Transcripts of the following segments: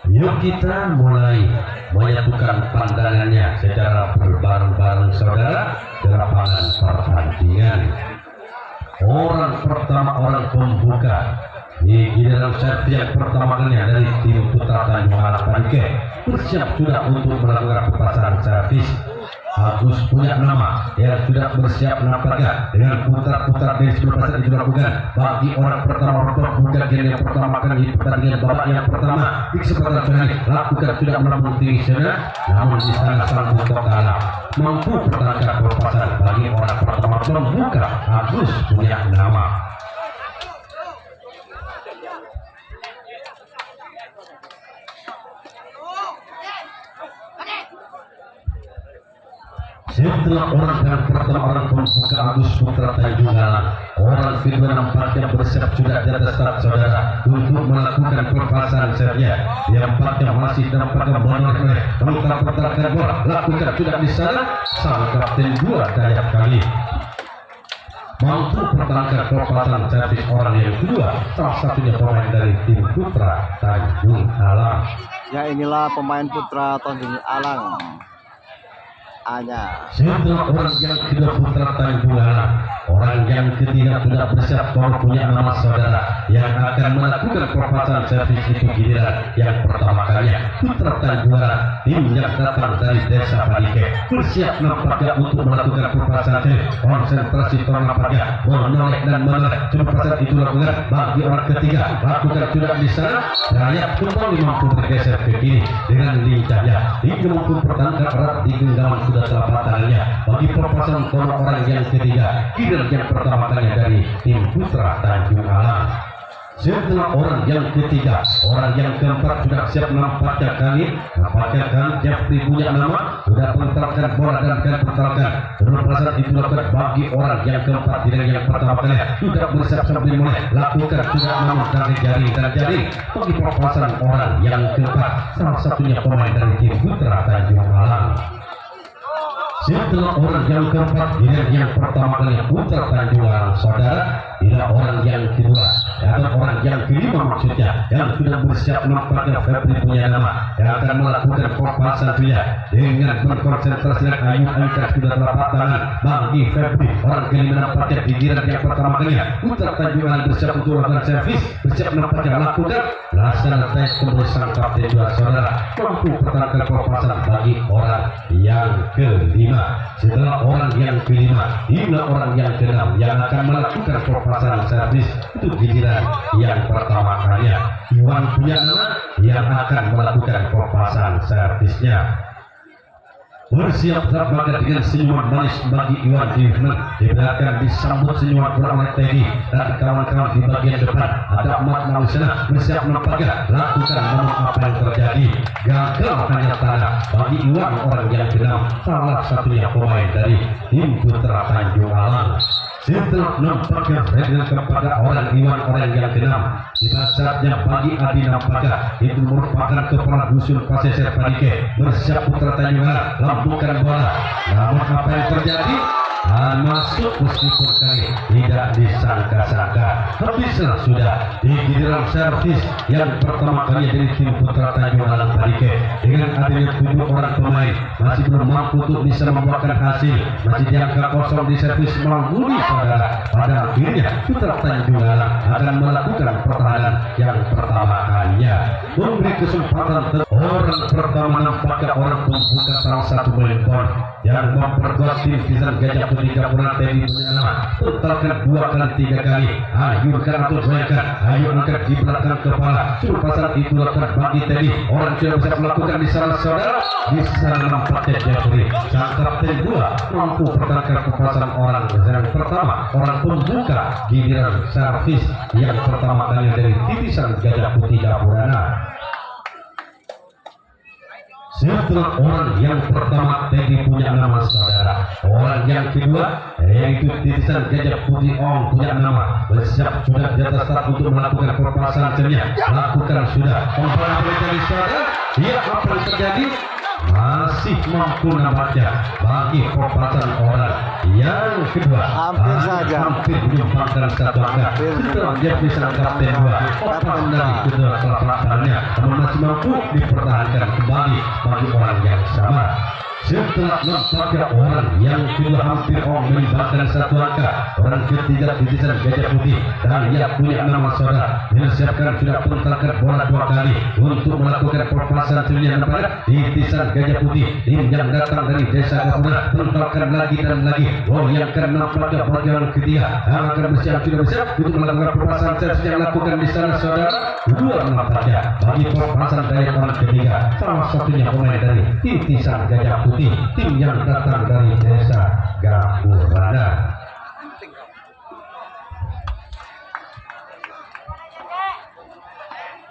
Yuk kita mulai menyatukan pandangannya secara berbareng-bareng saudara di lapangan pertandingan. Orang pertama, orang pembuka di giliran servis yang pertama kalinya dari tim Putra Tanjung Alang Panike bersiap sudah untuk melakukan perpasangan servis. Agus punya nama yang sudah bersiap nampaknya dengan putar-putar dari 10% itu dilakukan bagi orang pertama pembuka game yang pertama kali di pertandingan babak yang pertama di kesempatan kali lakukan sudah melambung tinggi sana, namun di sana sang buka kalah mampu pertahankan perpasangan bagi orang pertama pembuka. Agus punya nama. Setelah orang yang pertama orang pembuka Agus Putra Tanjung Alang, orang kedua nampaknya bersiap sudah di atas start saudara untuk melakukan perpasangan sernya. Yang empatnya masih nampaknya menarik tentang pertahanan bola lakukan sudah di sana sang kapten dua Dayak kali mampu pertahankan perpasangan servis orang yang kedua, salah satunya pemain dari tim Putra Tanjung Alang. Ya, inilah pemain Putra Tanjung Alang. Setelah orang yang kedua Putra Tanjung Alang, orang yang ketiga sudah bersiap punya nama saudara yang akan melakukan perpasangan servis itu giliran yang pertama kalinya. Putra Tanjung Alang, tim yang datang dari desa Panike bersiap nampaknya untuk melakukan perpasangan servis. Konsentrasi nampaknya menolak dan menarik perpasangan itu lakukan bagi orang ketiga lakukan sudah di sana. Dayak kembali mampu bergeser ke kiri dengan lincahnya hingga mampu pertahankan erat di genggaman sudah telapak tangannya bagi perpasangan orang yang ketiga giliran yang pertama kalinya dari tim Putra Tanjung Alang. Setelah orang yang ketiga, orang yang keempat sudah siap nampaknya kali Jeffrey punya nama sudah pentalkan bola dan pentalkan perpasangan itu lakukan bagi orang yang keempat giliran yang pertama kalinya sudah bersiap sambil mulai lakukan sudah namun dari jari bagi perpasangan orang yang keempat, salah satunya pemain dari tim Putra Tanjung Alang. Setelah orang yang keempat giliran yang pertama kali Putra Tanjung Alang saudara, tidak orang yang kedua atau orang yang kelima maksudnya yang sudah bersiap nampaknya Febri punya nama yang akan melakukan perpasangan dia dengan berkonsentrasi dan ayun-ayunkan sudah telapak tangan bagi Febri. Orang kelima nampaknya giliran yang pertama kali Putra Tanjung Alang bersiap untuk melakukan servis, bersiap nampaknya lakukan laksana tes kembali sang kapten dua saudara mampu pertahankan perpasangan bagi orang yang kelima. Setelah orang yang kelima, hingga orang yang keenam yang akan melakukan perpasangan servis itu giliran yang pertama kalinya. Iwan punya nama yang akan melakukan perpasangan servisnya. Bersiap terbaga dengan senyuman manis bagi Iwan di belakang disambut senyuman oleh Teddy dan kawan-kawan di bagian depan ada Ahmad Mausana bersiap nampaknya lakukan namun apa yang terjadi gagal hanya tanah bagi Iwan orang yang keenam, salah satunya pemain dari tim Putra Tanjung Alang. Setelah nampaknya Ferdinand kepada orang Iwan orang yang keenam, tiba saatnya bagi Adi nampaknya itu merupakan kepala dusun Paseser Panike bersiap Putra Tanjung Alang lambungkan bola, namun apa yang terjadi masuk meskipun kali tidak disangka-sangka. Habislah sudah di giliran servis yang pertama kali dari tim Putra Tanjung Alang Panike dengan adanya 7 orang pemain masih belum mampu untuk bisa membuahkan hasil, masih diangka kosong di servis Malamudi saudara. Pada akhirnya Putra Tanjung Alang akan melakukan pertahanan yang pertama kalinya memberi kesempatan orang pertama nampaknya orang pembuka salah satu melempar yang memperkuat tim Pisan Gajah Putih Gabungan Teddy punya nama totalkan 2 kali 3 kali ayunkan atau goyahkan ayo angkat di belakang kepala suruh pasang itu lakukan bagi Teddy orang sudah bisa melakukan di sana saudara. Di sana nampaknya Jeffrey sang kapten 2 mampu pertahankan perpasangan orang yang pertama orang pembuka giliran servis yang pertama kali dari Pisan Gajah Putih Gabungan. Setelah orang yang pertama Teddy punya nama saudara, orang yang kedua yaitu Titisan Gajah Putih Ong punya nama bersiap sudah di atas start untuk melakukan perpasangan sernya lakukan sudah. Apa yang terjadi saudara? Ya, apa yang terjadi? masih mampu nampaknya bagi perempatan orang yang kedua. Hampir saja. Hampir menyumbangkan satu angka. Setelah dia bisa kapten 2 perempatan dari kedua perempuannya, namun masih mampu dipertahankan kembali bagi orang yang sama. Setelah nampaknya orang yang kedua hampir menyumbangkan satu angka, orang ketiga titisan Gajah Putih dan yang punya nama saudara menyiapkan sudah pentalkan bola 2 kali untuk melakukan perpasan sebenarnya pada titisan Gajah Putih. Tim yang datang dari Desa Gapura pentalkan lagi dan lagi. Yang akan nampaknya bagi orang ketiga yang akan bersiap sudah bersiap untuk melakukan perpasan sebenarnya lakukan di sana saudara. Kedua nampaknya bagi perpasan dari orang ketiga, salah satunya pemain dari titisan Gajah Putih, tim yang datang dari Desa Gapura.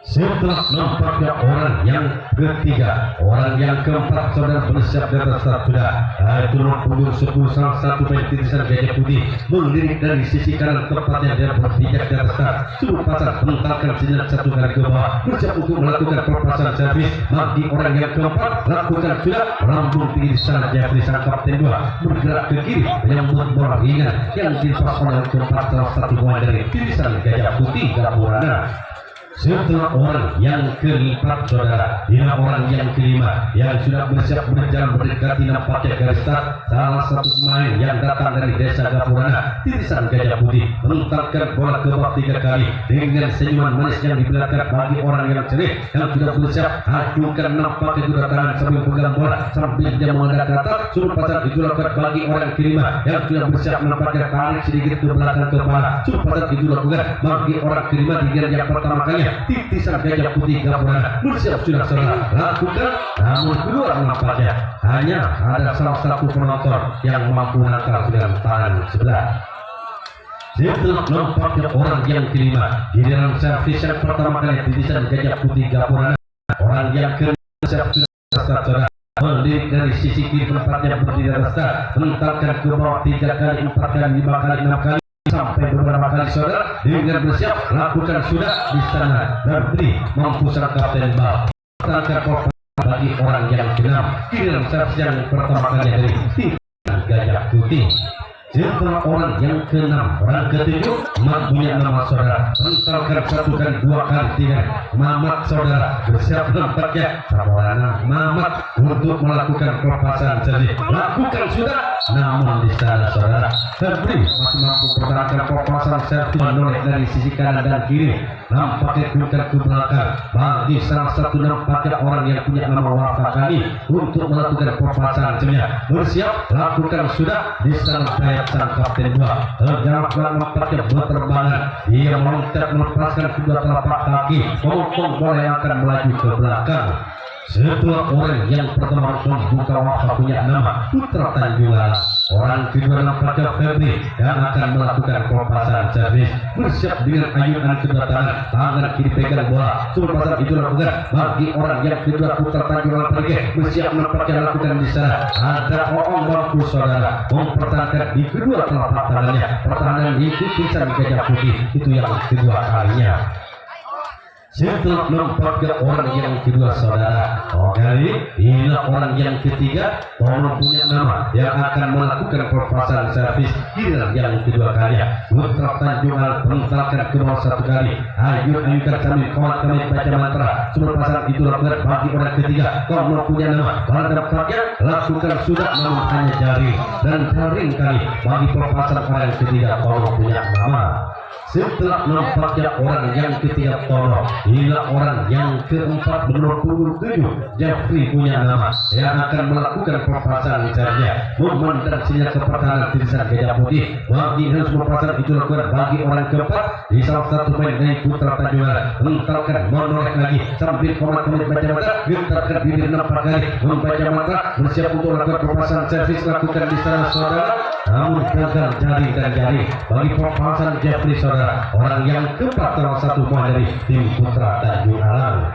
Setelah nampaknya orang yang ketiga, orang yang keempat saudara bersiap di atas start sudah. Turun punggung 10 salah satu pemain titisan Gajah Putih melirik dari sisi kanan tepatnya dia berpijak di atas start. Suruh pasar pentalkan sinyal 1 kali ke bawah, bersiap untuk melakukan perpasan servis bagi orang yang keempat. Lakukan sudah melambung tinggi di sana. Jeffrey sang kapten 2 bergerak ke kiri menyambut bola ringan yang dilepas oleh keempat salah satu pemain dari titisan Gajah Putih Gapura. Setelah orang yang keempat saudara, inilah orang yang kelima yang sudah bersiap berjalan mendekati nampaknya garis start. Salah satu pemain yang datang dari Desa Gapura, titisan Gajah Putih, menentarkan bola ke bawah 3 kali dengan senyuman manis yang di belakang bagi orang yang cerih yang sudah bersiap ajukan nampaknya kedua tangan sambil pegang bola sambil dia menghadap ke atas. Suruh pasang dilakukan bagi orang kelima yang sudah bersiap nampaknya tarik sedikit ke belakang kepala. Suruh pasang dilakukan bagi orang kelima di game yang pertama kali. Titisan Gajah Putih Gapura bersiap sudah saudara lakukan, namun kedua nampaknya hanya ada salah satu penonton yang mampu menangkap dengan tangan sebelah. Setelah nampaknya orang yang kelima, giliran servis yang pertama kali titisan Gajah Putih Gapura, orang yang kelima bersiap sudah saudara melirik dari sisi kiri tempatnya berdiri atas start, menentalkan ke bawah 3 kali 4 kali 5 kali 6 kali sampai beberapa kali saudara dengan bersiap lakukan sudah di sana dan beri mampu sang kapten bal tangkap bagi orang yang keenam, giliran servis yang pertama kali dari titisan Gajah Putih. Setelah orang yang keenam, orang ketujuh punya nama saudara pentalkan 1 kali 2 kali 3 Mamat saudara bersiap nampaknya saudara Mamat untuk melakukan perpasan jadi lakukan sudah, namun di sana saudara terberi masih mampu pertahankan perpasan servis menoleh dari sisi kanan dan kiri nampaknya bukan ke belakang bagi salah satu nampaknya orang yang punya nama Wafa kali untuk melakukan perpasan sebenarnya bersiap lakukan sudah di sana sang kapten 2 terjarak nampaknya berterbangan ia meloncat melepaskan kedua telapak kaki memotong bola yang akan melaju ke belakang. Setelah orang yang pertama membuka Wafa punya nama Putra Tanjungan, orang kedua nampaknya Febri yang akan melakukan perpasan servis bersiap dengan ayunan kedua tangan kiri pegang bola suruh pasang itu lakukan bagi orang yang kedua Putra Tanjungan pergi bersiap nampaknya lakukan di sana ada mampu saudara mempertahankan di kedua telapak tangannya pertahanan ikuti sang Gajah Putih itu yang kedua kalinya. Setelah nampaknya orang yang kedua saudara, kali inilah orang yang ketiga Tono punya nama yang akan melakukan perpasan servis giliran yang kedua kali. Putra Tanjungan pentalkan ke bawah 1 kali ayukan sambil kami baca mantra sebelum pasang itu lakukan bagi orang ketiga Tono punya nama pada nampaknya lakukan sudah namun hanya jaring dan jaring kali bagi perpasan orang yang ketiga Tono punya nama. Setelah nampaknya orang yang ketiga Tono, inilah orang yang keempat menurut punggung 7 Jeffrey punya nama yang akan melakukan perpasan saja memandang sinyal ke pertahanan titisan Gajah Putih bagi harus perpasan itu lakukan bagi orang keempat di salah satu main dari Putra Tanjungan mentalkan menoleh lagi sambil komat baca mata gentarkan bibir nampak kali membaca mata bersiap untuk lakukan perpasan servis lakukan di sana saudara namun gagal jari dan jari bagi perpasan Jeffrey saudara orang yang keempat salah satu pemain dari tim Putra Tanjung Alang.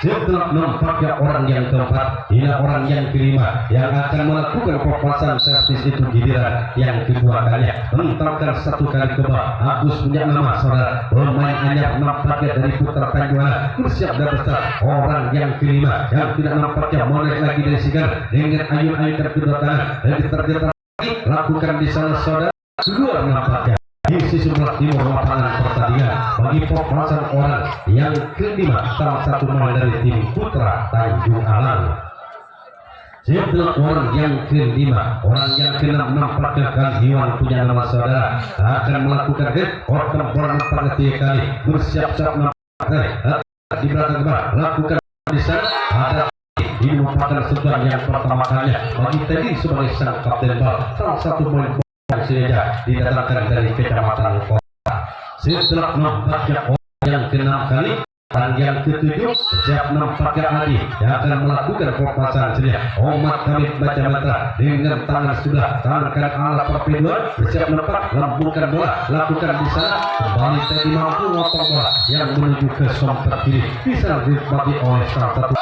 Setelah nampaknya orang yang keempat, ini orang yang kelima yang akan melakukan pelepasan servis itu giliran yang kedua kalinya. Mentalkan satu kali ke bawah. Agus punya nama saudara. Pemain anyar nampaknya dari Putra Tanjualan bersiap dan besar. Orang yang kelima yang tidak nampaknya mulai lagi dari Sigar dengan ayun-ayun kedua tangan dan diterjemahkan lagi lakukan di sana saudara. Kedua nampaknya di sisi sebelah timur lapangan pertandingan bagi pelepasan orang yang kelima, salah satu pemain dari tim Putra Tanjung Alang. Setelah orang yang kelima, orang yang keenam nampaknya Kang Iwan punya nama saudara akan melakukan orang nampaknya 3 kali bersiap-siap nampaknya di belakang bawah lakukan di sana ada ini merupakan sebuah yang pertama kalinya bagi Teddy sebagai sang kapten bal, salah satu pemain yang sengaja didatangkan dari Kecamatan Kota. Setelah nampaknya orang yang ke-6 kali dan yang ke-7 siap nampaknya Adi yang akan melakukan pelepasan sedia. Omat Kamit baca matra dengan tangan sebelah tangankan alat perpinduan bersiap nampak lambungkan bola lakukan di sana kembali Teddy mampu motong bola yang menuju ke sompet kiri bisa dibagi oleh salah satu.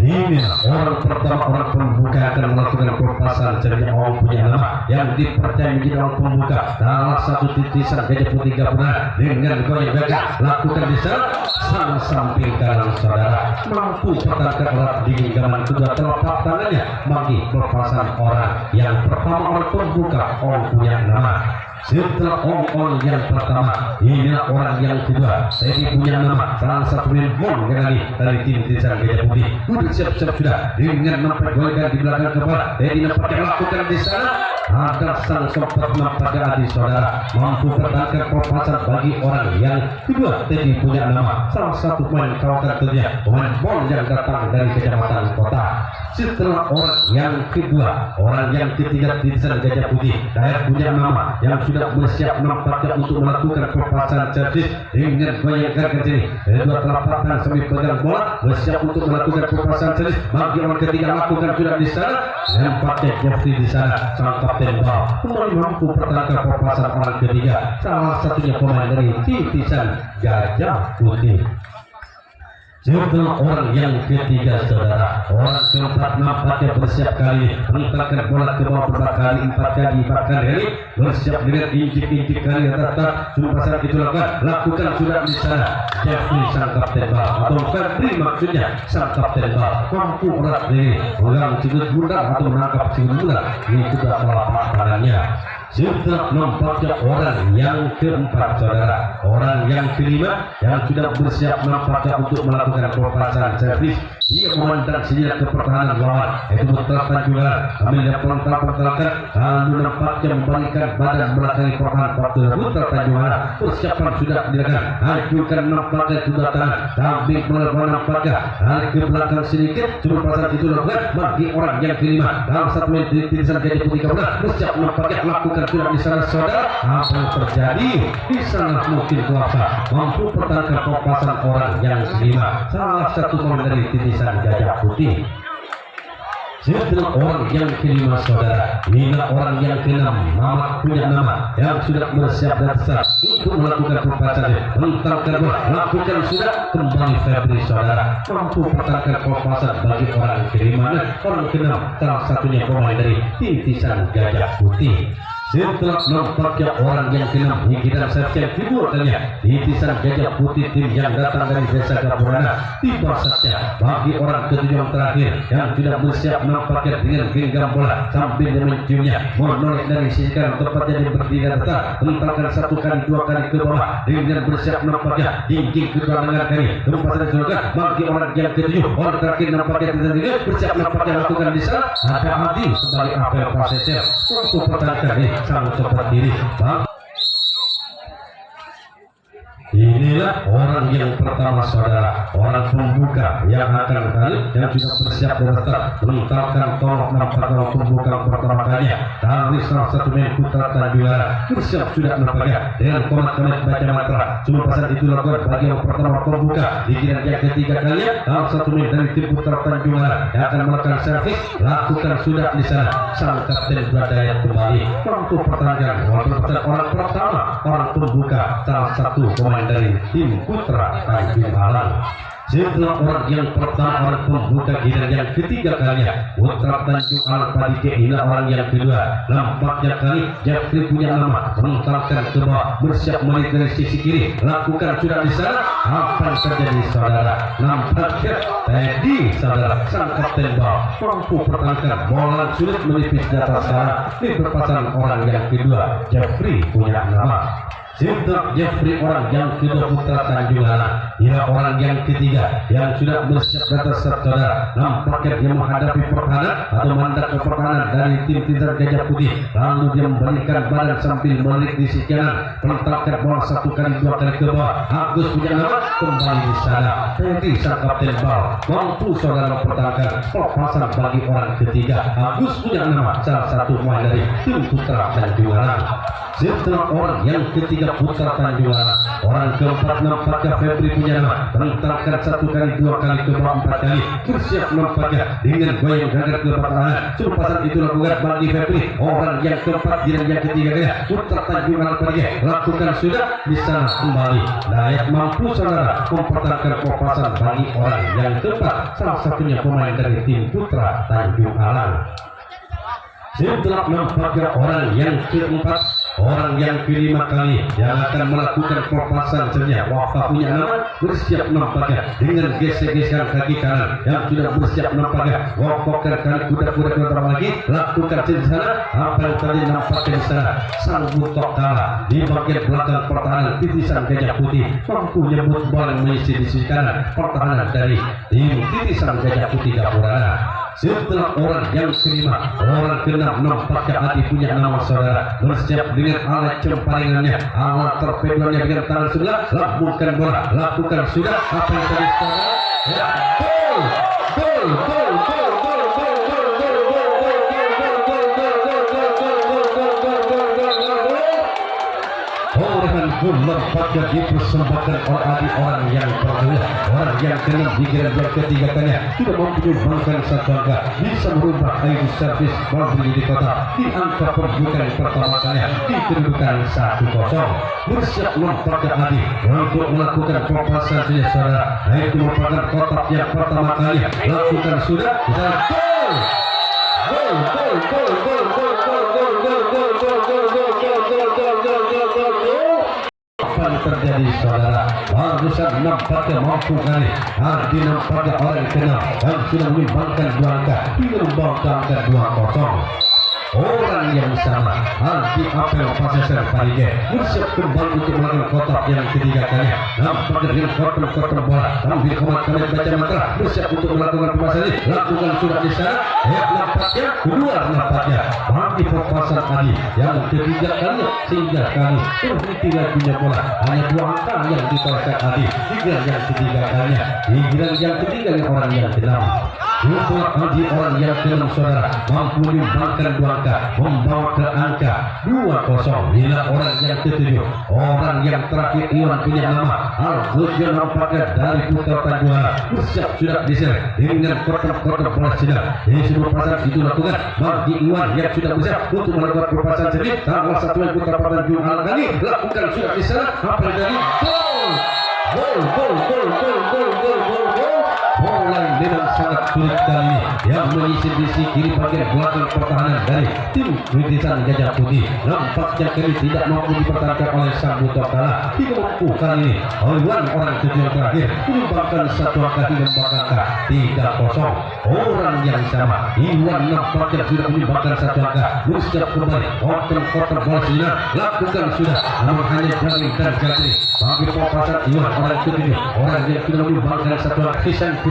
Ini orang pertama, orang pembuka akan melakukan pelepasan sedia. Orang punya nama yang dipercaya menjadi orang pembuka salah satu titisan Gajah Putih Gabungan dengan goyang gagah lakukan di sana sang samping kanan saudara mampu pertahankan erat di genggaman kedua telapak tangannya bagi pelepasan orang yang pertama. Orang pembuka orang punya nama. Setelah orang yang pertama, inilah orang yang kedua. Teddy punya nama salah satu pemain dari tim Titisan Gajah Putih. Sudah siap-siap sudah dengan nampak goyang di belakang kepala. Teddy nampaknya lakukan di sana. Ada sang sompet nampaknya Adi saudara mampu pertahankan pelepasan bagi orang yang kedua. Teddy punya nama salah satu pemain kawakan tentunya pemain bol yang datang dari Kecamatan Kota. Setelah orang yang kedua, orang yang ketiga Titisan Gajah Putih saya punya nama yang sudah bersiap nampaknya untuk melakukan pelepasan servis dengan goyang gagah sini. Kedua telapak tangan sambil pegang bola bersiap untuk melakukan pelepasan servis bagi orang ketiga lakukan sudah di sana. Nampaknya Jeffrey di sana sang kapten bal kembali mampu pertahankan pelepasan orang ketiga salah satunya pemain dari Titisan Gajah Putih. Setelah orang yang ketiga saudara, orang keempat nampaknya bersiap kali menentangkan bola ke bawah beberapa kali 4 kali bahkan kali bersiap dengan injik-injik kali tetap sumpah saat itu lakukan sudah di sana. Jeffrey sang kapten bal atau Febri maksudnya sang kapten bal mampu erat diri megang cikut bundar atau menangkap cikut bundar ini sudah telapak tangannya. Setelah nampaknya orang yang keempat saudara, orang yang kelima yang sudah bersiap nampaknya untuk melakukan pelepasan servis. Dia memandang senjata ke pertahanan lawan yaitu Putra Tanjualan ambil pertalakan lalu nampaknya membalikan badan belakang pertahanan Putra Tanjualan. Persiapan sudah dilakukan, hancurkan nampaknya kedua tangan sambil melakukan nampaknya tarik ke belakang sedikit. Pelepasan itu dilakukan bagi orang yang kelima dalam satu menit Titisan Gajah Putih Gabungan bersiap nampaknya lakukan sudah di sana saudara. Apa yang terjadi di sana mungkin kuasa mampu pertahankan pelepasan orang yang kelima salah satu pemain dari Titisan Gajah Putih. Setelah orang yang kelima saudara, inilah orang yang keenam Mamat punya nama yang sudah bersiap dan besar untuk melakukan pelepasan menentangkan bola lakukan sudah kembali Febri saudara mampu pertahankan pelepasan bagi orang kelima dan orang keenam salah satunya pemain dari Titisan Gajah Putih. Setelah nampaknya orang yang keenam higiran sersian figurkannya Titisan Gajah Putih tim yang datang dari Desa Gapurana tiba saatnya bagi orang ketujuh yang terakhir yang sudah bersiap nampaknya dengan genggam bola sambil menciumnya menoleh dari sisi kanan tempatnya yang berdiri tetap menentangkan 1 kali 2 kali ke bawah dengan bersiap nampaknya jinjing kedua lengan kali kempasan juga bagi orang yang ketujuh orang terakhir nampaknya tidak bersiap nampaknya lakukan di sana ada Adi sebagai apel praseser untuk pertahankan sang sobat diri Inilah orang yang pertama saudara, orang pembuka yang akan kali yang sudah bersiap berstart melontarkan tolok nampaknya pembuka pertama kalinya dari salah satu main putra Tanjung bersiap sudah nampaknya dengan komat-komat baca mantra. Semua pasal itu lakukan bagi yang pertama pembuka di giliran yang ketiga kalinya salah satu main dari tim putra Tanjung yang akan melakukan servis lakukan sudah di sana. Sang kapten berdaya kembali mampu pertahankan walaupun orang pertama orang pembuka salah satu pemain dari tim putra Tanjung Alang. Setelah orang yang pertama orang pembuka giliran yang ketiga kalinya putra Tanjung Alang Padike inilah orang yang kedua. Nampaknya kali Jeffrey punya nama mengentalkan ke bawah bersiap menarik dari sisi kiri lakukan sudah di sana. Apa yang terjadi saudara? Nampaknya tadi saudara sang kapten bawah mampu pertahankan bola sulit menipis di atas sana di perpasangan orang yang kedua. Jeffrey punya nama. Setelah Jeffrey orang yang kedua putra Tanjung Alang, ia orang yang ketiga yang sudah bersiap di atas saudara. Nampaknya dia menghadapi pertahanan atau mandat ke pertahanan dari tim Tintar Gajah Putih. Lalu dia membalikan badan sambil melirik di sisi kanan, melentarkan bola satu kali dua kali ke bawah. Agus punya nama kembali di sana. Tadi sang kapten bal mampu saudara mempertahankan perpasan bagi orang ketiga. Agus punya nama salah satu pemain dari tim putra Tanjung Alang. Setelah orang yang ketiga putra Tanjung Alang, orang keempat nampaknya Febri punya nama melentarkan satu kali dua kali ke bawah empat kali bersiap nampaknya dengan goyang gagal ke pertahanan. Sumpasan itu lakukan bagi Febri orang yang keempat dan yang ketiga putra Tanjung Alang pergi lakukan sudah di sana kembali. Dayak mampu saudara mempertahankan perpasan bagi orang yang keempat salah satunya pemain dari tim putra Tanjung Alang. Setelah nampaknya orang yang keempat orang yang kelima kali yang akan melakukan perpasan sebenarnya Wafa punya nama bersiap nampaknya dengan gesek-gesekan kaki kanan yang sudah bersiap nampaknya Wafa kali kuda-kuda keluar lagi lakukan di sana. Apa yang tadi nampaknya di sana sang butok kalah di bagian belakang pertahanan titisan Gajah Putih mampu nyebut bola mengisi di sisi kanan pertahanan dari tim titisan Gajah Putih Gapurana. Setelah orang yang kelima orang keenam nampaknya Adi punya nama saudara bersiap dengan alat cemparingannya alat torpedonya dengan tangan sebelah lambungkan bola lakukan sudah apa yang tadi saudara ya gol gol gol gol gol gol gol gol gol nampaknya dipersembahkan oleh Adi orang yang kedua orang yang keenam di giliran yang ketiga kalinya sudah mampu menyumbangkan satu angka bisa merubah air servis Barbri di kota di angka pembukaan pertama kalinya di kedudukan 1-0 bersiap nampaknya Adi untuk melakukan perpasan saja saudara. Itu merupakan kotak yang pertama kalinya lakukan sudah dan gol gol gol gol gol gol gol gol gol gol gol gol gol gol gol gol gol gol gol. Apa yang terjadi saudara? Barusan nampaknya mampu kali Ardi nampaknya orang kenal yang sudah menyumbangkan dua angka dengan membawa angka 2-0. Orang yang sama Ardi Apel Pasesar Parige bersiap kembali untuk melakukan kotak yang ketiga kalinya nampaknya dengan kotak bola sambil komat-komat baca mantra bersiap untuk melakukan pemasan ini lakukan sudah di sana nampaknya kedua nampaknya bagi perpasan Adi yang ketiga kalinya sehingga kali berhenti lagunya bola hanya dua angka yang ditolakkan Adi hingga yang ketiga kalinya hingga yang ketiga orang yang keenam. Setelah Adi orang yang keenam saudara mampu menyumbangkan dua angka membawa ke angka 2-0. Bila orang yang ketujuh orang yang terakhir Iwan punya nama Al-Gujun nampaknya dari putra Tanjung Alang bersiap sudah diseret dengan kotak-kotak bola sinar. Ini semua pasang itu lakukan bagi Iwan yang sudah bersiap untuk melakukan perpasan sendiri salah satu yang putra Tanjung Alang kali lakukan sudah diseret apa yang jadi gol gol gol gol gol gol gol gol. Bola dengan sangat sulit kali ini yang menyisir di sisi kiri bagian belakang pertahanan dari tim Rintisan Gajah Putih nampaknya kali tidak mampu dipertahankan oleh sang butok kalah. Tidak mampu kali ini Iwan orang tujuan terakhir menyumbangkan satu angka hingga angka 3-0. Orang yang sama Iwan nampaknya sudah menyumbangkan satu angka bersiap kembali kotak bola sinar lakukan sudah namun hanya Jamin dan Jatri bagi perpasan Iwan orang ketujuh orang yang sudah menyumbangkan satu angka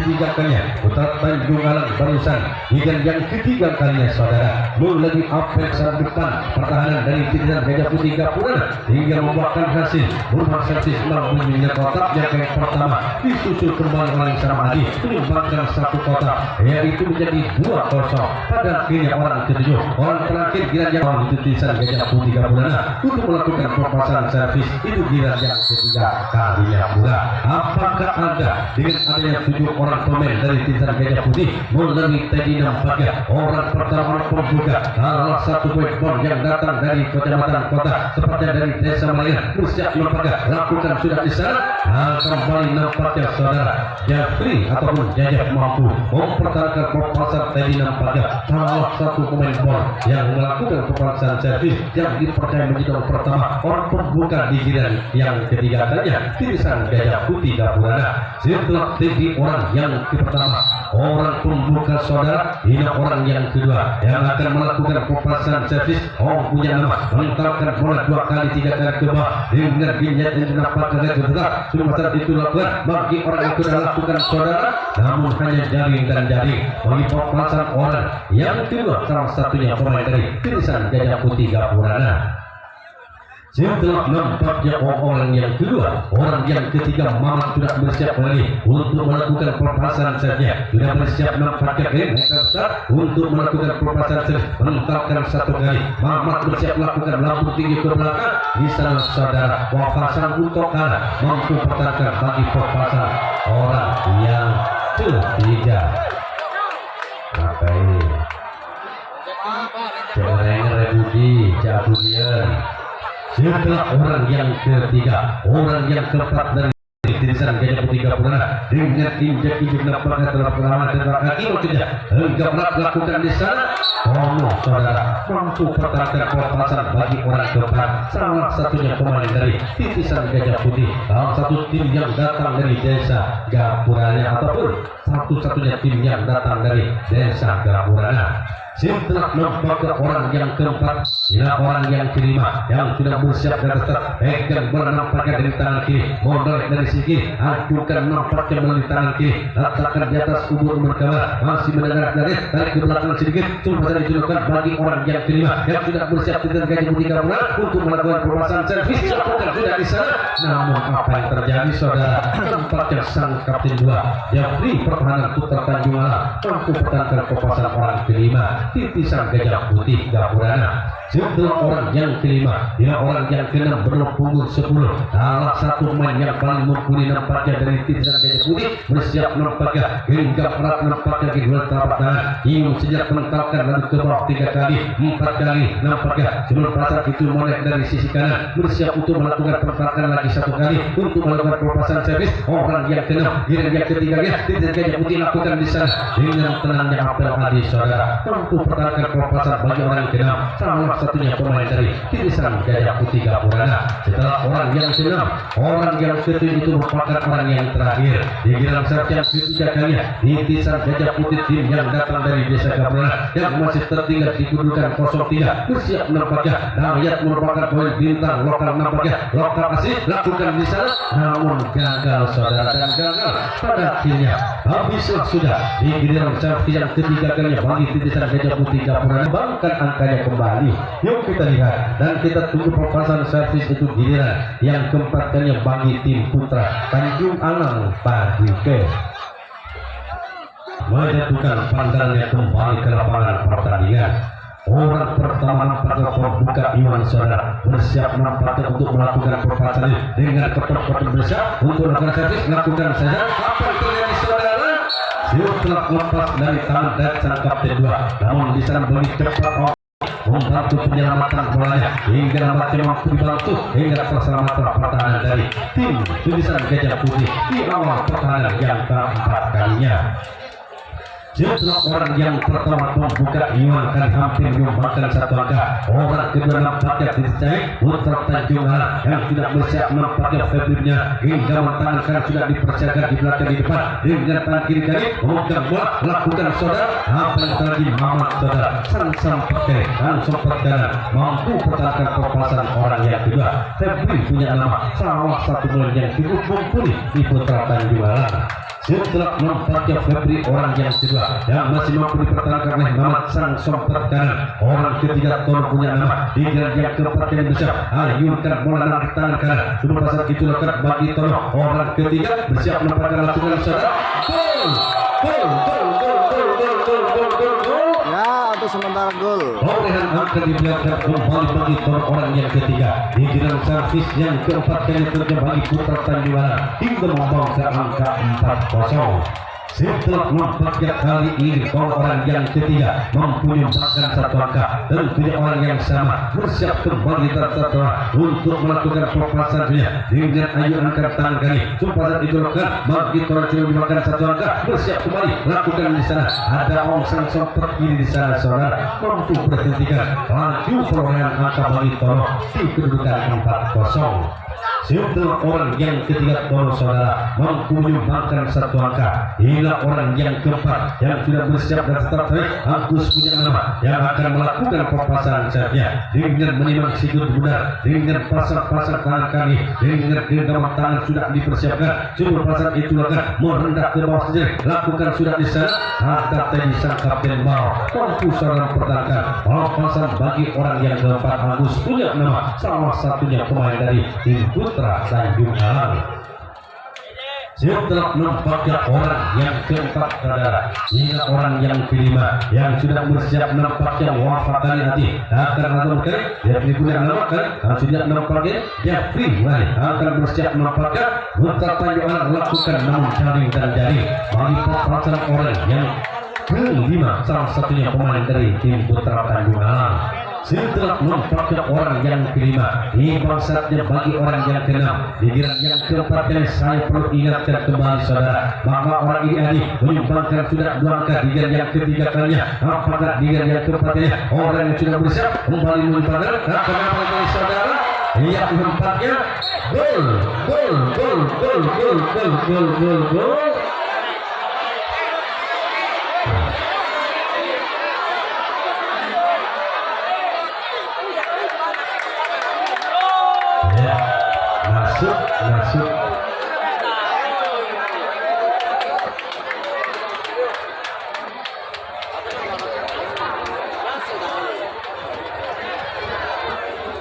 ketiga kalinya Putra Tanjung Alang barusan hingga yang ketiga kalinya saudara melalui apel depan pertahanan dari titisan Gajah Putih Gapura hingga membuahkan hasil berupa servis melalui kotak yang pertama disusul kembali oleh Saramadi menyumbangkan satu kotak yaitu menjadi 2-0. Pada akhirnya orang ketujuh orang terakhir Giran yang titisan Gajah Putih Gapura untuk melakukan perpasan servis itu Giran yang ketiga kalinya pula. Apakah ada dengan adanya 7 orang pemain dari titisan Gajah Putih melalui Teddy nampaknya orang pertama pembuka salah satu poin bom yang datang dari kecamatan kota tepatnya dari desa Melayan bersiap nampaknya lakukan sudah di sana. Kembali nampaknya saudara Jafri ataupun Jajak mampu mempertahankan perpasan Teddy nampaknya salah satu pemain bom yang melakukan perpasan servis yang dipercaya menjadi orang pertama orang pembuka di Giran yang ketiga kalinya titisan Gajah Putih Gapura. Setelah Teddy orang yang pertama orang pembuka saudara ini orang yang kedua yang akan melakukan perpasan servis punya nama menentukan bola 2 kali 3 kali ke bawah dengan vinyet yang didapatkan dari kebuka cuma saat itu lakukan bagi orang yang sudah lakukan saudara namun hanya jaring dan jaring bagi perpasan orang yang kedua salah satunya pemain dari titisan Gajah Putih Gapura. Setelah nampaknya orang yang kedua orang yang ketiga Mamat sudah bersiap lagi untuk melakukan perpasan saja sudah bersiap nampaknya untuk melakukan perpasan saja menentukan satu kali Mamat bersiap melakukan lampu tinggi ke belakang di sana saudara wafasan untuk kalah mampu pertahankan bagi perpasan orang yang ketiga. Apa ini? Jangan rebudi Jabudian. Setelah orang yang ketiga orang yang keempat dari titisan Gajah Putih Gapura dengan injek-injek nampaknya telah perlawanan tembak kaki maksudnya hingga melakukan di sana saudara mampu pertahankan perpasan bagi orang keempat salah satunya pemain dari titisan Gajah Putih salah satu tim yang datang dari desa Gapuranya ataupun satu-satunya tim yang datang dari desa Gapuranya. Setelah nampaknya orang yang keempat inilah orang yang kelima yang sudah bersiap dan tetap pegang bola nampaknya dari tangan kiri modal dari sisi kiri ajukan nampaknya melalui tangan kiri letakkan di atas kubur mereka masih mendengar dari tarik ke belakang sedikit cuma saja dilakukan bagi orang yang kelima yang sudah bersiap dengan Gajah Putih Gapura untuk melakukan perpasan servis lakukan sudah di sana namun apa yang terjadi saudara nampaknya sang kapten 2 Jafri pertahanan Putra Tanjung Alang mampu pertahankan perpasan orang kelima titisan Gajah Putih Gapura. Setelah orang yang kelima dia orang yang keenam bernomor punggung 10 salah satu pemain yang paling mumpuni nampaknya dari titisan Gajah Putih bersiap nampaknya hingga pelat nampaknya di dua telapak tangan ingin sejak menentalkan lalu ke bawah 3 kali 4 kali nampaknya sebelum pasar itu mulai dari sisi kanan bersiap untuk melakukan pertahanan lagi 1 kali untuk melakukan perpasan servis orang yang keenam Giran yang ketiga titisan Gajah Putih lakukan di sana dengan tenangnya apel tadi saudara untuk pertahankan perpasan bagi orang yang keenam salah satunya pemain dari titisan Gajah Putih Gapura. Setelah orang yang keenam orang yang ketujuh itu merupakan orang yang terakhir di Giran yang ketiga kalinya titisan Gajah Putih tim yang datang dari desa Gapura yang masih tertinggal di kedudukan 0-3 bersiap nampaknya Dayat merupakan pemain bintang lokal nampaknya lokal asli lakukan di sana namun gagal saudara dan gagal pada akhirnya habislah sudah di Giran yang ketiga kalinya bagi titisan Gajah Putih Gapura bangkan angkanya kembali. Yuk kita lihat dan kita tunggu perpasan servis itu giliran yang keempat kalinya bagi tim Putra Tanjung Alang pagi ke menjatuhkan pandangannya kembali ke lapangan pertandingan. Orang pertama nampaknya pembuka Iwan saudara bersiap nampaknya untuk melakukan perpasan dengan ketok-ketok besar untuk melakukan servis lakukan saja apa yang terjadi saudara setelah lepas dari tangan dan sang kapten 2 namun di sana begitu cepat membantu penyelamatan bolanya hingga nampaknya mampu dibantu hingga keselamatan pertahanan dari tim titisan Gajah Putih di awal pertahanan yang keempat kalinya. Setelah orang yang pertama membuka Iwan kan hampir menyumbangkan 1 angka orang kedua nampaknya dicari Putra Tanjung Alang yang sudah bersiap nampaknya Februnya hingga mentangankan sudah dipersiapkan di belakang di depan dengan tangan kiri kali memegang bola lakukan saudara apa yang terjadi Mamat saudara sang pakai langsung perjalanan mampu pertahankan perpasan orang yang kedua Febri punya nama salah satu pemain yang cukup mumpuni di Putra Tanjung Alang. setelah nampaknya Febri orang yang kedua yang masih mampu dipertahankan oleh Mamat sang sompet kanan. Orang ketiga Tono punya nama di jalan yang keempat yang besar ayunkan bola dalam tangan kanan sudah pasang itu lekat bagi Tono. Orang ketiga bersiap menempatkan lakukan saudara gol. Ya, untuk sementara gol. Perolehan angka di belakang kembali bagi Tono orang yang ketiga di jalan servis yang keempat kali terjadi bagi Putra Tanjung hingga membawa ke angka 4-0. Setelah nampaknya kali ini orang yang ketiga mempunyai satu angka dan punya orang yang sama bersiap kembali tersetelah untuk melakukan perpasannya dengan ayunan tangan kali sumpahan itu lakukan bagi orang yang memakan satu angka bersiap kembali lakukan di sana ada sang seperti di sana saudara mampu berhentikan laju perolehan angka bagi Tono di kedudukan 4-0. Setelah orang yang ketiga Tono saudara mampu menyumbangkan satu angka hingga orang yang keempat yang sudah bersiap dan tetap baik Agus punya nama yang akan melakukan perpasangan saja dengan menimang sikut benar dengan pasang-pasang tangan kami dengan genggaman tangan sudah dipersiapkan sebelum pasang itu akan merendah ke bawah sendiri lakukan sudah di sana harta tadi sang kapten bawah mampu saudara pertahankan perpasangan bagi orang yang keempat Agus punya nama salah satunya pemain dari tim Putra Tanjung Alang. Setelah nampaknya orang yang keempat saudara hingga orang yang kelima yang sudah bersiap nampaknya wafat kali nanti akan melakukan dia punya nama kan sudah nampaknya dia free akan bersiap nampaknya Putra Tanjung Alang lakukan namun jaring dan jaring bagi perpasangan orang yang kelima salah satunya pemain dari tim Putra Tanjung Alang. Setelah nampaknya orang yang kelima ini bangsatnya bagi orang yang keenam di giran yang keempat yang saya perlu ingatkan kembali saudara bahwa orang ini menyumbangkan sudah 2 angka di giran yang ketiga kalinya apakah di giran yang keempatnya orang yang sudah bersiap kembali menyumbangkan apakah saudara yang keempatnya gol. Masuk.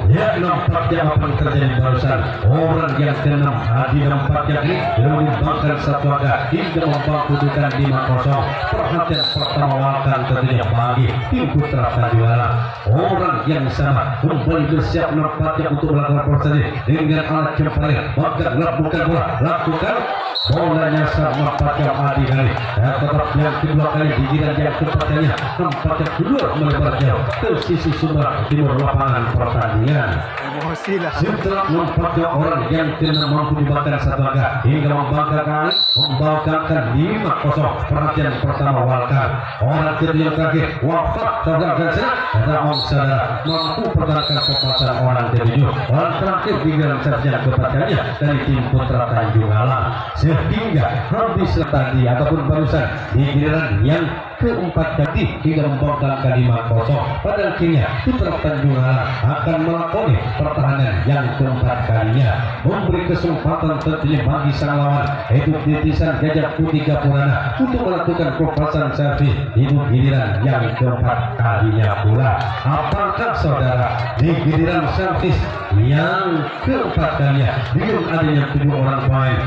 Ya nampaknya apa yang terjadi barusan orang yang keenam Hadi nampaknya ini menyumbangkan satu angka hingga membawa kedudukan 5-0. Perhatian pertama wakan tentunya bagi tim Putra Tanjung Alang. Orang yang sama kembali bersiap nampaknya untuk melakukan proses dengan alat jempol bahkan bukan bola lakukan bolanya sama nampaknya Hadi kali dan tetap yang kedua kali di giran yang keempatnya nampaknya kedua melebar jauh ke sisi sumber timur lapangan pertandingan. Emosi lah. Setelah nampaknya orang yang kena mampu dimakan satu angka hingga membanggakan membawakan 5-0. Perhatian pertama Walkan orang kedua terakhir wafat tergagal ada orang saudara mampu pertahankan kekuasaan orang ketujuh orang terakhir di dalam sarjana keempatnya dari tim Putra Tanjung Alang sehingga habis tadi ataupun barusan di giliran yang keempat tadi hingga membawakan 5-0. Pada akhirnya Putra Tanjung Alang akan melakoni pertahanan yang keempat kalinya memberi kesempatan tentunya bagi sang lawan yaitu titisan Gajah Putih Gapurana untuk melakukan perpasangan servis di giliran yang keempat kalinya pula. Apakah saudara di giliran servis yang keempat kalinya dengan adanya 7 orang pemain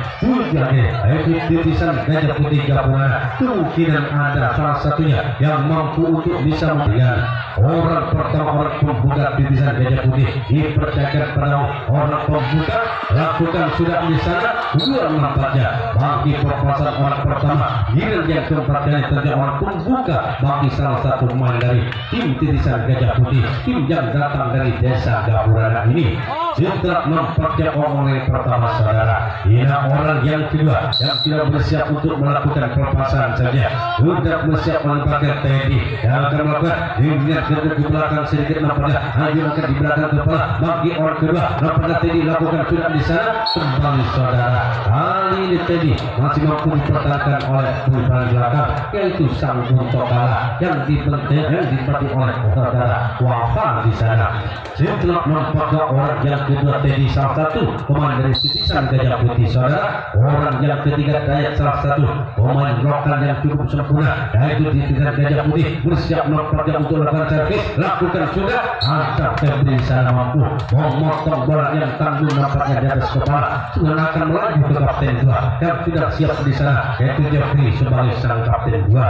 yaitu titisan Gajah Putih Gapurana kemungkinan ada salah satunya yang mampu untuk bisa memberikan orang pertama orang pembuka titisan Gajah Putih dipercayakan pada orang pembuka lakukan sudah di sana dua nampaknya bagi perpasangan orang pertama giliran yang keempat kali terjadi orang pembuka bagi salah satu pemain dari tim titisan Gajah Putih tim yang datang dari desa Gapurana ini. Setelah nampaknya orang yang pertama saudara ini orang yang kedua yang sudah bersiap untuk melakukan perpasangan saja sudah bersiap menempatkan TNI yang akan melakukan dilihat ke belakang sedikit nampaknya hanya akan di belakang kepala bagi orang kedua nampaknya TNI lakukan sudah di sana kembali saudara kali ini TNI masih mampu dipertahankan oleh pemain belakang yaitu sang Buntokala yang dipelajari oleh saudara wafat di sana. Setelah nampaknya orang yang kedua Teddy salah satu pemain dari Titisan Gajah Putih saudara. Orang yang ketiga Dayat salah satu pemain lokal yang cukup sempurna yaitu Titisan Gajah Putih bersiap nampaknya untuk melakukan servis. Lakukan sudah, ada Febri di sana mampu memotong bola yang tangguh nampaknya di atas kepala. Sudah akan melaju ke kapten 2 yang sudah siap di sana yaitu Jeffrey sebagai sang kapten 2.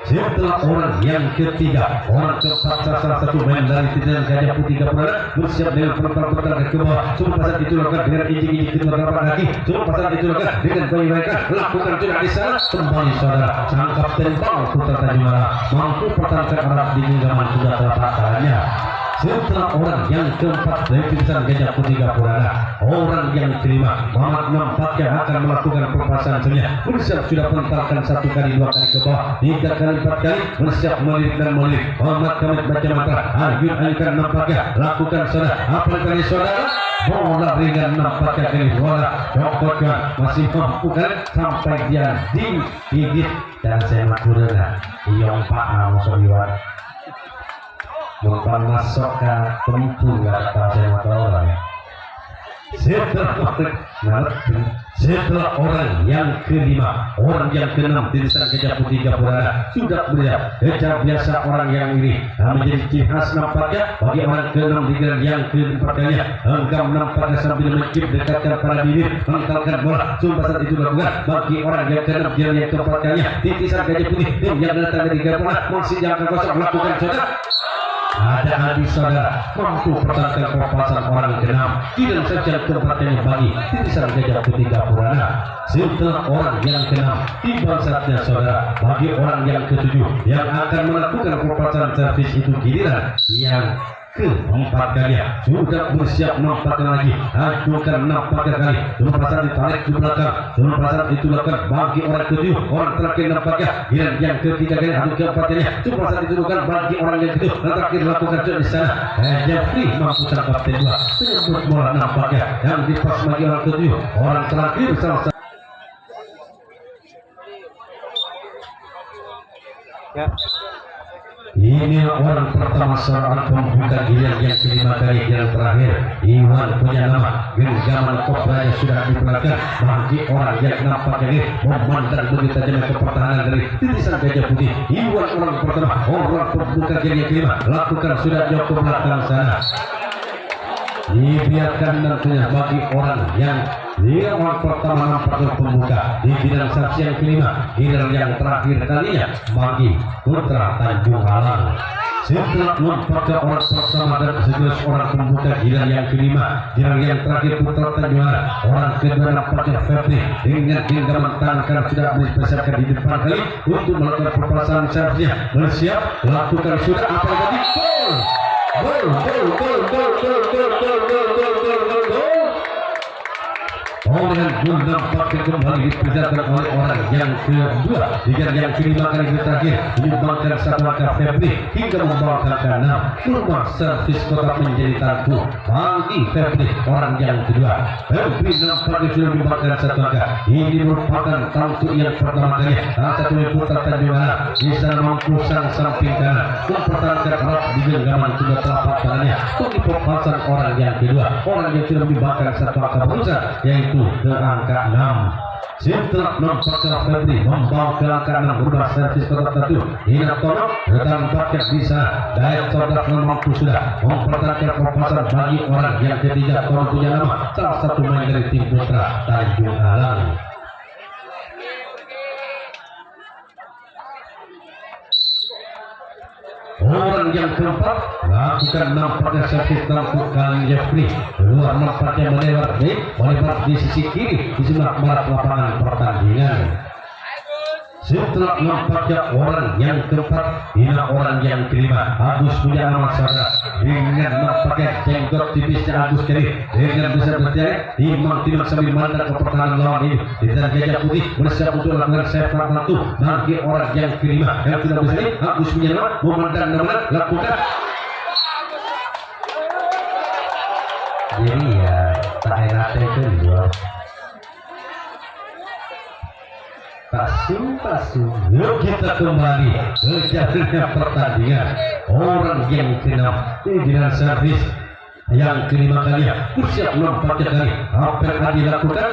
Setelah orang yang ketiga, orang keempat salah satu main dari Titisan Gajah Putih Gapura bersiap dengan pertama ke bawah. Semua pasang itu lakukan dengan ijik-ijik kedua telapak kaki. Semua pasang itu lakukan dengan bayi mereka lakukan juga di sana. Kembali saudara, sang kapten Bang Putra Tanjung mampu pertahankan arah di genggaman kedua telapak tangannya. Setelah orang yang keempat dari Titisan Gajah Putih Gapura, orang yang kelima Muhammad nampaknya akan melakukan perpasangan sebenarnya bersiap sudah pentalkan 1 kali 2 kali ke bawah 3 kali 4 kali bersiap melirik dan melirik. Muhammad Kamit baca mantra ayun nampaknya lakukan saudara apa kali saudara bola ringan nampaknya kali bola cokotkan masih mampu kan sampai dia digigit dan saya makurena iyong pak musuh bukan masuk ke tempuh nggak tahu saya tahu lah. Setelah orang yang kelima, orang yang keenam Titisan Gajah Putih Gapura sudah melihat kejar biasa orang yang ini menjadi ciri khas nampaknya bagi orang keenam di yang keempat kalinya Henggam nampaknya sambil mencip dekatkan pada bibir mengangkalkan bola. Sumpah saat itu lakukan bagi orang yang keenam yang keempat kalinya Titisan Gajah Putih yang datang dari Gapura masih jangan kosong lakukan saudara. Ada Adi saudara mampu pertahankan perpasan orang ke-6 tidak saja keempatnya bagi Titisan Gajah Putih Gapura. Setelah orang yang ke-6 tiba saatnya saudara bagi orang yang ke-7 yang akan melakukan perpasan servis itu giliran yang keempat kali sudah bersiap nampaknya lagi ajukan nampaknya kali semua pasang ditarik ke belakang semua pasang itu lakukan bagi orang ke-7 orang terakhir nampaknya yang ketiga kali adu keempatnya semua pasang itu lakukan bagi orang yang ke-7 terakhir lakukan di sana Jeffrey mampu sang kapten 2 penyebut bola nampaknya yang dipas bagi orang ke-7 orang terakhir salah satu ya. Ini orang pertama seorang pembuka giliran yang kelima kali yang terakhir Iwan punya nama genggaman kobra yang sudah diperlakukan bagi orang yang nampaknya ini memandang begitu tajamnya ke pertahanan dari Titisan Gajah Putih. Iwan orang pertama orang pembuka giliran yang kelima lakukan sudah jauh ke belakang sana dibiarkan nantinya bagi orang yang dia orang pertama nampaknya pembuka di bidang saksi yang kelima giliran yang terakhir kalinya bagi Putra Tanjung Alang. Setelah nampaknya orang pertama dan sekaligus orang pembuka giliran yang kelima giliran yang terakhir Putra Tanjung Alang orang kedua nampaknya Febri dengan genggaman tangan sudah dipersiapkan di depan kali untuk melakukan perpasangan servisnya bersiap lakukan sudah apa tadi gol. Dengan gol nampaknya kembali diperlihatkan oleh orang yang kedua hingga yang kelima kali terakhir menyumbangkan 1 angka Febri hingga membawakan ke-6 rumah servis kotak menjadi tantu bagi Febri orang yang kedua. Febri nampaknya sudah menyumbangkan 1 angka. Ini merupakan tantu yang pertama kali salah satu Putra Tanjung Alang bisa mampu sang samping kanan mempertahankan arah di genggaman kedua telapak tangannya untuk perpasan orang yang kedua orang yang sudah menyumbangkan 1 angka berusaha yaitu ke angka 6. Setelah nampaknya Febri membawa ke angka 6 berubah servis kotak satu Ina Tonok tampaknya bisa Dayat Sodak mampu sudah mempertahankan perpasan bagi orang yang ketiga Tonok punya nama salah satu main dari tim Putra Tanjung Alang. Orang yang keempat lakukan nampaknya servis lakukan Jeffrey keluar nampaknya melewat di sisi kiri di sebelah barat lapangan pertandingan. Setelah nampaknya orang yang keempat inilah orang yang kelima Agus punya nama saudara dengan nampaknya jenggot tipisnya Agus kali dengan bisa berjaya timang sambil mandang ke pertahanan lawan ini Titisan Gajah Putih bersiap untuk melakukan save satu bagi orang yang kelima yang sudah berjaya Agus punya nama memandang lakukan jadi ya tak enak itu dua Pasu. Yuk kita kembali ke jalannya pertandingan. Orang yang ke-6 di bidang servis yang kelima kalinya bersiap melompatnya kali. Apa yang Adi lakukan?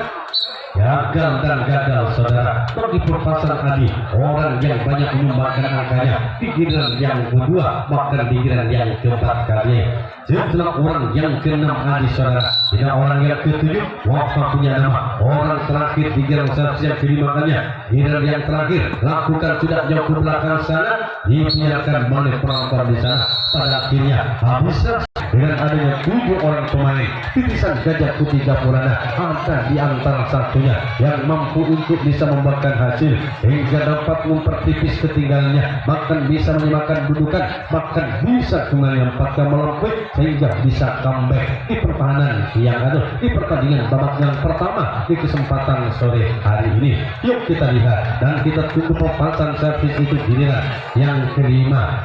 Gagal dan gagal saudara. Bagi perpasan Adi, orang yang banyak menyumbangkan angkanya di giliran yang kedua, bahkan di giliran yang keempat kali. Setelah orang yang keenam Adi saudara, tidak orang yang ketujuh Wafa punya nama. Orang terakhir di giliran yang kelima kalinya, giliran yang terakhir lakukan sudah jauh ke belakang sana, dibiarkan oleh penonton di sana. Pada akhirnya habislah dengan adanya 7 orang pemain titisan Gajah Putih Gapurana. Ada di antara satunya yang mampu untuk bisa membuahkan hasil hingga dapat mempertipis ketinggalannya, bahkan bisa menyamakan dudukan, bahkan bisa kembali empatkan melampaui sehingga bisa comeback di pertahanan yang ada di pertandingan babak yang pertama di kesempatan sore hari ini. Yuk kita lihat dan kita tunggu perpasan servis itu giliran yang kelima.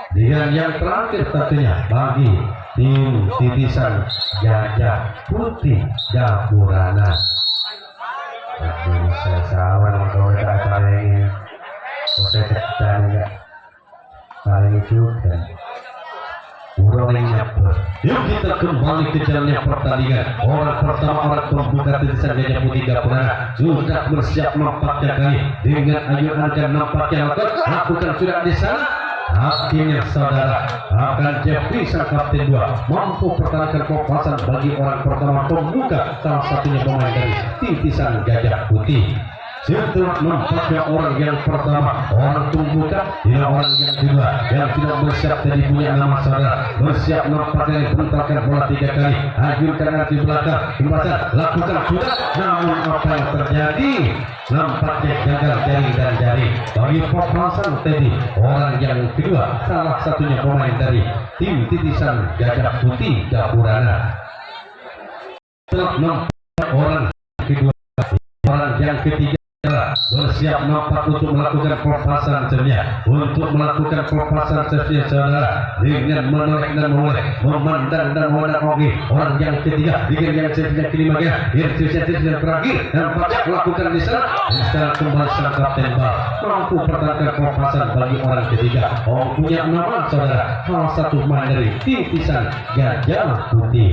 Dengan yang terakhir tentunya bagi tim titisan Gajah Putih Gapurana. Saya sawan kalau ada yang saya tekan enggak paling juga. Yuk kita kembali ke jalannya pertandingan. Orang pertama orang pembuka titisan Gajah Putih Gapurana sudah bersiap nampaknya kali dengan ayunan dan nampaknya lakukan sudah di sana. Akhirnya saudara akan Jeffrey sang kapten 2 mampu pertahankan kepuasan bagi orang pertama pembuka, salah satunya pemain dari titisan Gajah Putih. Setelah nampaknya orang yang pertama orang pembuka, tidak orang yang kedua yang sudah bersiap tadi punya nama saudara bersiap nampaknya bentarkan bola 3 kali, hancurkan di belakang kemasan lakukan sudah, namun apa yang terjadi? Nampaknya gagal jari dan jari bagi perpasan tadi orang yang kedua, salah satunya pemain dari tim titisan Gajah Putih Gapurana. Setelah nampaknya orang kedua, orang yang ketiga bersiap nampak untuk melakukan perpasan cernya, untuk melakukan perpasan cernya saudara dengan menoleh dan menoleh, memandang dan memandang oke. Orang yang ketiga dengan yang kelima yang terakhir dan pada melakukan di sana. Setelah kembali sang kapten bal mampu pertahankan perpasan bagi orang ketiga. Punya nama saudara salah satu pemain dari titisan Gajah Putih.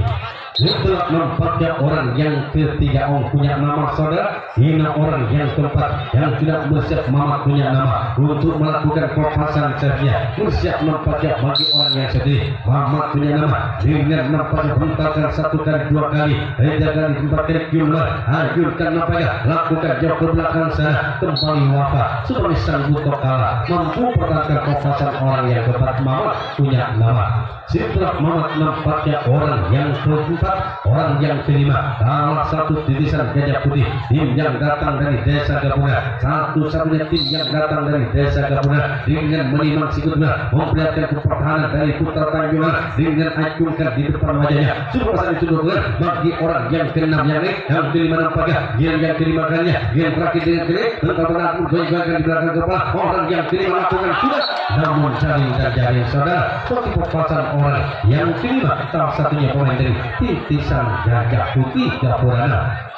Setelah nampaknya orang yang ketiga punya nama saudara, ini orang yang keempat yang sudah bersiap Mamat punya nama untuk melakukan perpasan servisnya. Bersiap nampaknya bagi orang yang sedih Mamat punya nama dengan nampaknya bentarkan 1 kali 2 kali, 3 kali 4 kali jumlah, hancurkan nampaknya lakukan jauh ke belakang sana, kembali Wafa sebagai sang buto kalah mampu pertahankan perpasan orang yang keempat Mamat punya nama. Setelah Mamat nampaknya orang yang keempat, orang yang kelima, salah satu titisan Gajah Putih, tim yang datang dari Desa Gapurana, satu-satunya tim yang datang dari Desa Gapurana dengan menimang sikutnya, memperlihatkan pertahanan dari Putra Tanjungan dengan acungkan di depan wajahnya. Superpasan itu dilakukan bagi orang yang keenam yang kelima nampaknya, yang kelima kalinya, yang terakhir dengan kiri, tentang goyang di belakang kepala. Orang yang kelima lakukan sudah, namun saling terjadi saudara bagi perpasan orang yang kelima, salah satunya pemain dari titisan Gajah Putih Gapurana.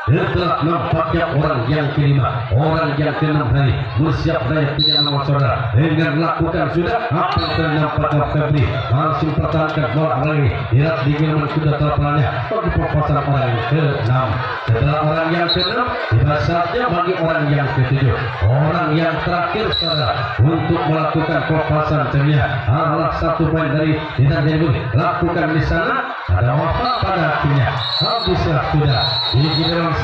Setelah nampaknya orang yang kelima, orang yang keenam hari bersiap daya punya nama saudara dengan melakukan sudah apa yang ternampaknya Febri langsung pertahankan bola lagi lihat di giliran sudah terpelannya bagi perpasan orang yang keenam. Setelah orang yang keenam tiba saatnya bagi orang yang ketujuh, orang yang terakhir saudara untuk melakukan perpasan cernya adalah satu poin dari tidak jadi lakukan di sana. Ada Wafa pada akhirnya habislah sudah di giliran